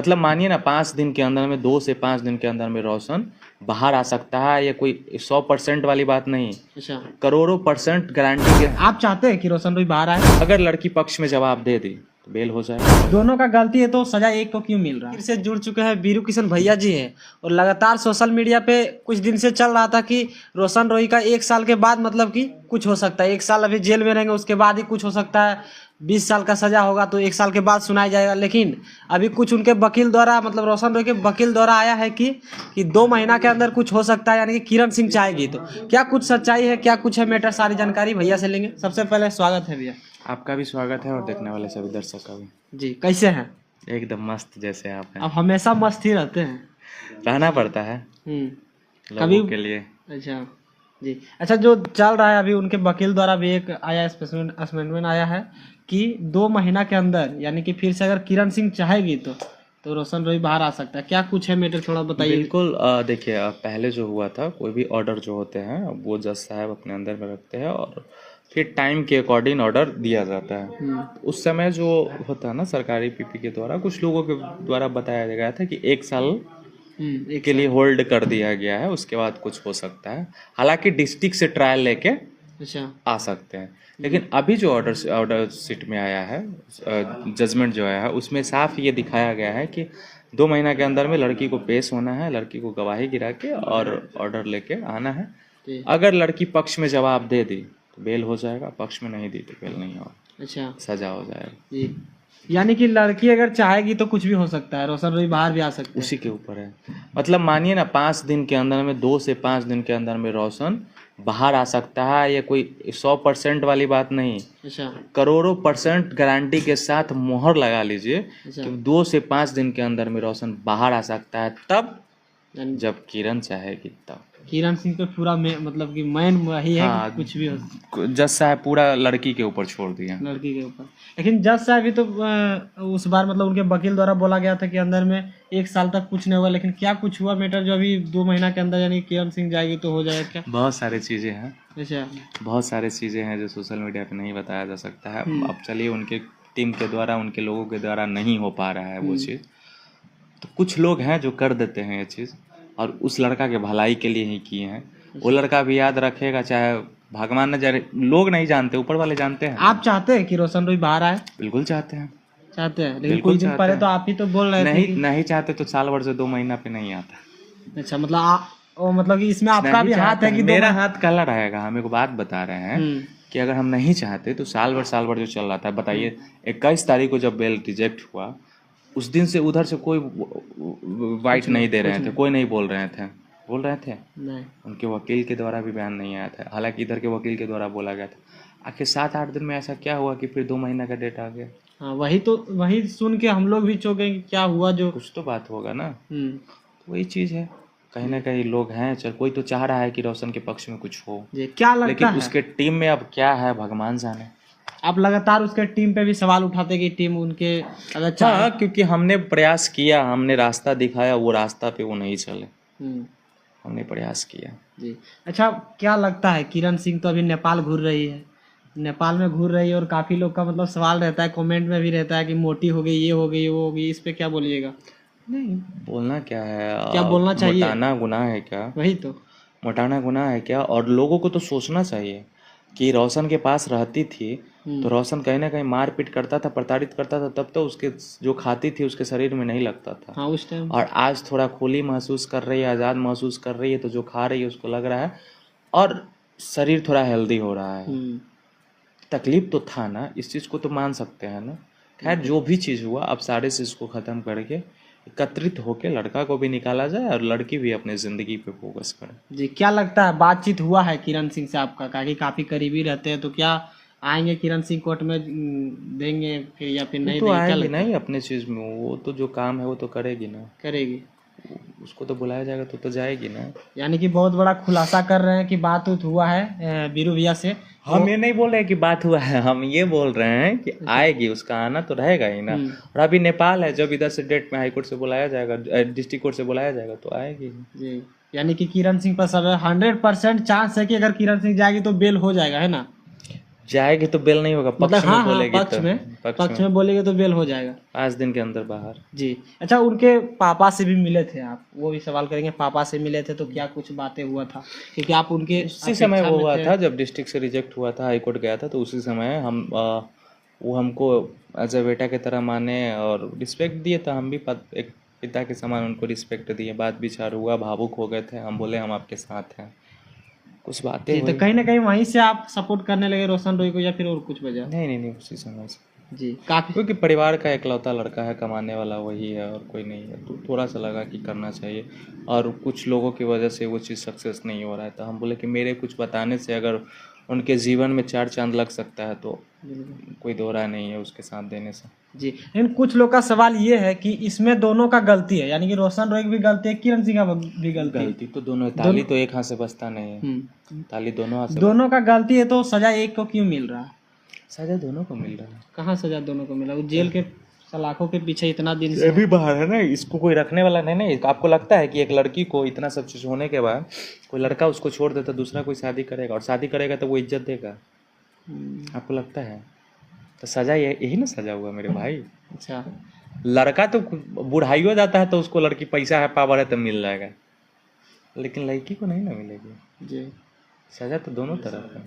मतलब मानिए ना 5 दिन के अंदर में 2 से 5 दिन के अंदर में रोशन बाहर आ सकता है। ये कोई 100% वाली बात नहीं, अच्छा, करोड़ों % गारंटी के। आप चाहते हैं कि रोशन रोई बाहर आए? अगर लड़की पक्ष में जवाब दे दी तो बेल हो जाएगा। दोनों का गलती है तो सजा एक को क्यों मिल रहा है? फिर से जुड़ चुके हैं बीरू किशन भैया जी हैं, और लगातार सोशल मीडिया पे कुछ दिन से चल रहा था कि रोशन रोई का 1 साल के बाद मतलब कि कुछ हो सकता है। 1 साल अभी जेल में रहेंगे, उसके बाद ही कुछ हो सकता है। 20 साल का सजा होगा तो 1 साल के बाद सुनाया जाएगा। लेकिन अभी कुछ उनके वकील द्वारा, मतलब रोशन रोई के वकील द्वारा आया है कि 2 महीना के अंदर कुछ हो सकता है, यानी कि किरण सिंह चाहेगी। तो क्या कुछ सच्चाई है, क्या कुछ है मैटर, सारी जानकारी भैया से लेंगे। सबसे पहले स्वागत है भैया। आपका भी स्वागत है और देखने वाले सभी दर्शक का भी। जी, कैसे हैं? एकदम मस्त जैसे आप हैं। आप हमेशा मस्त ही रहते हैं। रहना पड़ता है कभी लोगों के लिए। अच्छा जी, अच्छा, जो चल रहा है अभी उनके वकील द्वारा भी एक आया स्टेटमेंट आया है कि 2 महीना के अंदर, यानी कि फिर से अगर किरण सिंह चाहेगी तो रोशन रोई बाहर आ सकता है। क्या कुछ है मैटर, थोड़ा बताइए। बिल्कुल, देखिए पहले जो हुआ था, कोई भी ऑर्डर जो होते हैं वो जज साहब अपने अंदर में रखते हैं और फिर टाइम के अकॉर्डिंग ऑर्डर दिया जाता है। उस समय जो होता है ना, सरकारी पीपी के द्वारा कुछ लोगों के द्वारा बताया गया था कि 1 साल के लिए होल्ड कर दिया गया है, उसके बाद कुछ हो सकता है। हालांकि डिस्ट्रिक्ट से ट्रायल लेके अच्छा आ सकते हैं, लेकिन अभी जो ऑर्डर सीट में आया है, जजमेंट जो आया है, उसमें साफ ये दिखाया गया है कि 2 महीना के अंदर में लड़की को पेश होना है, लड़की को गवाही गिरा के और ऑर्डर लेके आना है। अगर लड़की पक्ष में जवाब दे दी तो बेल हो जाएगा, पक्ष में नहीं दी तो बेल नहीं होगा, अच्छा, सजा हो जाएगा जी। यानी कि लड़की अगर चाहेगी तो कुछ भी हो सकता है, रोशन रोई बाहर भी आ सकता है। उसी के ऊपर है। मतलब मानिए ना 5 दिन के अंदर में 2 से 5 दिन के अंदर में रोशन बाहर आ सकता है। ये कोई 100% वाली बात नहीं, अच्छा, करोड़ों % गारंटी के साथ मोहर लगा लीजिए अच्छा, कि 2 से 5 दिन के अंदर में रोशन बाहर आ सकता है, तब यानी जब किरण चाहेगी तब। किरण सिंह पे पूरा मतलब कि मैन वही है हाँ, कि कुछ भी हो। जज साहब पूरा लड़की के ऊपर छोड़ दिया। लड़की के ऊपर, लेकिन जज साहब भी तो उस बार मतलब उनके वकील द्वारा बोला गया था कि अंदर में 1 साल तक कुछ नहीं होगा। लेकिन क्या कुछ हुआ मैटर जो अभी 2 महीना के अंदर, यानी किरण सिंह जाएगी तो हो जाएगा क्या? बहुत सारी चीज़ें हैं, अच्छा, बहुत सारी चीज़ें हैं जो सोशल मीडिया पे नहीं बताया जा सकता है। अब चलिए, उनके टीम के द्वारा, उनके लोगों के द्वारा नहीं हो पा रहा है वो चीज़, तो कुछ लोग हैं जो कर देते हैं ये चीज़, और उस लड़का के भलाई के लिए ही किए हैं। वो लड़का भी याद रखेगा, चाहे भगवान न जाने, लोग नहीं जानते, ऊपर वाले जानते हैं। आप चाहते हैं कि रोशन रोई बाहर आए? बिल्कुल चाहते हैं, चाहते हैं, लेकिन बिल्कुल कुछ दिन चाहते पहले हैं। तो आप ही तो बोल रहे थे नहीं कि नहीं चाहते तो साल भर से 2 महीना पे नहीं आता। अच्छा, मतलब मतलब कि इसमें आपका भी हाथ है कि मेरा हाथ काला रहेगा। हम एक बात बता रहे हैं कि अगर हम नहीं चाहते तो साल भर जो चल रहा था, बताइए 21 तारीख को जब बेल रिजेक्ट हुआ, उस दिन से उधर से कोई वाइट नहीं दे रहे थे, कोई नहीं बोल रहे थे नहीं, उनके वकील के द्वारा भी बयान नहीं आया था। हालांकि इधर के वकील के द्वारा बोला गया था। आखिर 7-8 दिन में ऐसा क्या हुआ कि फिर 2 महीना का डेट आ गया? हाँ, वही सुन के हम लोग भी चौंके कि क्या हुआ। जो कुछ तो बात होगा ना, वही चीज़ है। कहीं ना कहीं लोग हैं, चल कोई तो चाह रहा है कि रोशन के पक्ष में कुछ हो, क्या लगता लेकिन है उसके टीम में अब क्या है भगवान जाने। आप लगातार उसके टीम पे भी सवाल उठाते कि टीम उनके अगर हाँ, क्योंकि हमने प्रयास किया, हमने रास्ता दिखाया, वो रास्ता पे वो नहीं चले, हमने प्रयास किया। जी, अच्छा, क्या लगता है किरण सिंह तो अभी नेपाल घूर रही है, नेपाल में घूर रही है, और काफी लोग का मतलब सवाल रहता है, कमेंट में भी रहता है कि मोटी हो गई, ये हो गई, वो हो गई। इस पे क्या बोलिएगा? नहीं, बोलना क्या है, क्या बोलना चाहिए? मोटाना गुनाह है क्या? वही तो, मोटाना गुनाह है क्या? और लोगों को तो सोचना चाहिए कि रोशन के पास रहती थी तो रोशन कहीं ना कहीं मारपीट करता था, प्रताड़ित करता था, तब तो उसके जो खाती थी उसके शरीर में नहीं लगता था। हाँ, उस टाइम। और आज थोड़ा खुली महसूस कर रही है, आज़ाद महसूस कर रही है, तो जो खा रही है उसको लग रहा है और शरीर थोड़ा हेल्दी हो रहा है। तकलीफ तो था ना, इस चीज़ को तो मान सकते हैं ना। खैर, जो भी चीज़ हुआ, अब सारे चीज़ को ख़त्म करके एकत्रित होके लड़का को भी निकाला जाए और लड़की भी अपने ज़िंदगी पे फोकस करे। जी, क्या लगता है, बातचीत हुआ है किरण सिंह से आपका? कि काफ़ी करीबी रहते हैं, तो क्या आएंगे किरण सिंह कोर्ट में, देंगे फिर या फिर नहीं तो देंगे? आएगी नहीं अपने चीज़ में, वो तो जो काम है वो तो करेगी ना, करेगी। उसको तो बुलाया जाएगा तो जाएगी ना। यानी कि बहुत बड़ा खुलासा कर रहे हैं कि बात हुआ है बीरू भैया से। हम ये नहीं बोल रहे कि बात हुआ है, हम ये बोल रहे हैं कि आएगी, उसका आना तो रहेगा ही ना। और अभी नेपाल है, जब इधर से डेट में हाई कोर्ट से बुलाया जाएगा, डिस्ट्रिक्ट कोर्ट से बुलाया जाएगा तो आएगी जी। यानी कि किरण सिंह पर सब 100% चांस है कि अगर किरण सिंह जाएगी तो बेल हो जाएगा, है ना? जाएगी तो बेल नहीं होगा, मतलब पक्ष में हाँ हाँ बोलेगी पक्ष तो में पक्ष में बोलेंगे तो बेल हो जाएगा 5 दिन के अंदर बाहर। जी। अच्छा, उनके पापा से भी मिले थे आप, वो भी सवाल करेंगे। पापा से मिले थे तो क्या कुछ बातें हुआ था, क्योंकि आप उनके उसी समय अपेक्षा वो में हुआ थे। था जब डिस्ट्रिक्ट से रिजेक्ट हुआ था, हाई कोर्ट गया था, तो उसी समय वो हमको एज अ बेटा की तरह माने और रिस्पेक्ट दिए, तो हम भी एक पिता के समान उनको रिस्पेक्ट दिए। बात विचार हुआ, भावुक हो गए थे, हम बोले हम आपके साथ हैं, कुछ बातें जी, तो हुई। कहीं ना कहीं वहीं से आप सपोर्ट करने लगे रोशन रोई को, या फिर और कुछ वजह? नहीं, उसी समय से, जी, काफी। क्योंकि परिवार का इकलौता लड़का है, कमाने वाला वही है और कोई नहीं है, तो थोड़ा सा लगा कि करना चाहिए। और कुछ लोगों की वजह से वो चीज़ सक्सेस नहीं हो रहा है, तो हम बोले कि मेरे कुछ बताने से अगर उनके जीवन में 4 चांद लग सकता है तो कोई दो राय नहीं है उसके साथ देने से। जी, लेकिन कुछ लोग का सवाल ये है कि इसमें दोनों का गलती है, यानी कि रोशन रोई की भी गलती है, किरण सिंह का भी गलती है। गलती तो दोनों है, ताली तो एक हाथ से बजता नहीं है, ताली दोनों हाथ से दोनों का गलती है, तो सजा एक को क्यों मिल रहा है? सजा दोनों को मिल रहा है। कहाँ सजा दोनों को मिला? वो जेल के सलाखों के पीछे इतना दिन ये से भी बाहर है ना, इसको कोई रखने वाला नहीं। नहीं, आपको लगता है कि एक लड़की को इतना सब चीज़ होने के बाद कोई लड़का उसको छोड़ देता, दूसरा कोई शादी करेगा, और शादी करेगा तो वो इज्जत देगा? आपको लगता है? तो सजा यही ना सजा हुआ मेरे भाई। अच्छा, लड़का तो बुढ़ाई हो जाता है तो उसको लड़की पैसा है, पावर है, तो मिल जाएगा, लेकिन लड़की को नहीं ना मिलेगी। जी। सजा तो दोनों तरफ है।